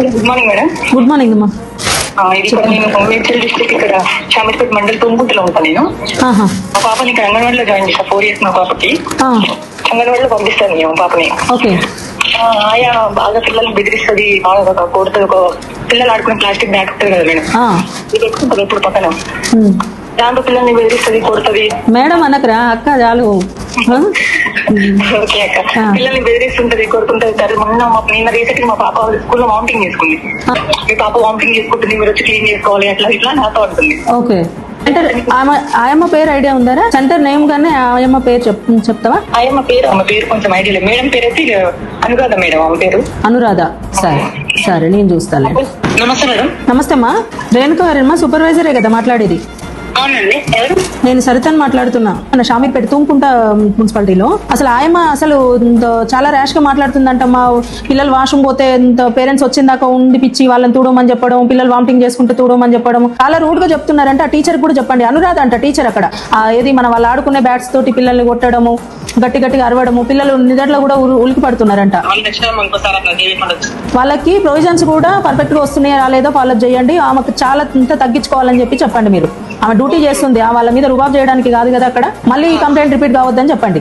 Good morning madam. Good morning అమ్మా. ఇది ఇక్కడ నేను మేడ్చల్ డిస్ట్రిక్ట్ ఇక్కడ షామీర్పేట మండల్ తుంగుంటలో ఉంటాను నేను. ఆహా. మా పాపని ఇక్కడ అంగన్వాడీలో జాయిన్ చేస్తాను. 4 years మా పాపకి. అంగన్వాడీలో పంపిస్తాను నేను పాపని. ఓకే. ఆయా బాగా పిల్లల్ని బెదిరిస్తుంది, బాగా కొడుతుంది. ఒక పిల్లలు ఆడుకునే ప్లాస్టిక్ బ్యాగ్ ఉంటుంది కదా మేడం, ఇది పెట్టుకుంటుంది ఎప్పుడు పక్కన. దాంట్లో పిల్లల్ని బెదిరిస్తుంది, కొడుతుంది. మేడం అనకరా అక్క, చాలు. ఓకే అక్క. పిల్లల్ని బెదిరిస్తుంటది, కొడుతుంటది. నిన్న రీసెంట్ మా పాప స్కూల్లో వామిటింగ్ చేసుకుంది. మీ పాప వామిటింగ్ చేసుకుంటుంది, మీరు వచ్చి క్లీన్ చేసుకోవాలి, అట్లా ఇట్లా నాతో ఉంటుంది. ఓకే. సెంటర్ ఆయమ్మ పేరు ఐడియా ఉందారా? సెంటర్ నేమ్ గానే ఆయమ్మ పేరు చెప్తావా? ఆయమ్మ పేరు కొంచెం ఐడియా లేదు మేడం. పేరు అయితే అనురాధ మేడం. ఆమె పేరు అనురాధ. సరే సరే, నేను చూస్తాను. నమస్తే మేడం. నమస్తే అమ్మా. రేణుక గారమ్మా, సూపర్వైజరే కదా మాట్లాడేది? అవునండి. ఎవరు? నేను సరితని మాట్లాడుతున్నా, మన షామీర్పేట తుంకుంట మున్సిపాలిటీలో. అసలు ఆయమ్మ అసలు చాలా ర్యాష్ గా మాట్లాడుతుందంటమ్మా. పిల్లలు వాష్రూమ్ పోతే పేరెంట్స్ వచ్చిందాకా ఉండిపిచ్చి వాళ్ళని తూడమని చెప్పడం, పిల్లలు వామిటింగ్ చేసుకుంటే తూడమని చెప్పడం, చాలా రూడ్ గా చెప్తున్నారంటే. ఆ టీచర్ కూడా చెప్పండి. అనురాధ అంట టీచర్ అక్కడ. ఏది మన వాళ్ళు ఆడుకునే బ్యాట్స్ తోటి పిల్లల్ని కొట్టడము, గట్టి గట్టిగా అరవడము, పిల్లలు నిజట్లో కూడా ఉలికి పడుతున్నారంట. వాళ్ళకి ప్రొవిజన్స్ కూడా పర్ఫెక్ట్ గా వస్తున్నాయా రాలేదో ఫాలో చేయండి. ఆమెకు చాలా ఇంత తగ్గించుకోవాలని చెప్పండి మీరు. ఆమె డ్యూటీ చేస్తుంది, వాళ్ళ మీద రుబాబ్ చేయడానికి కాదు కదా అక్కడ. మళ్ళీ ఈ కంప్లైంట్ రిపీట్ కావద్దని చెప్పండి.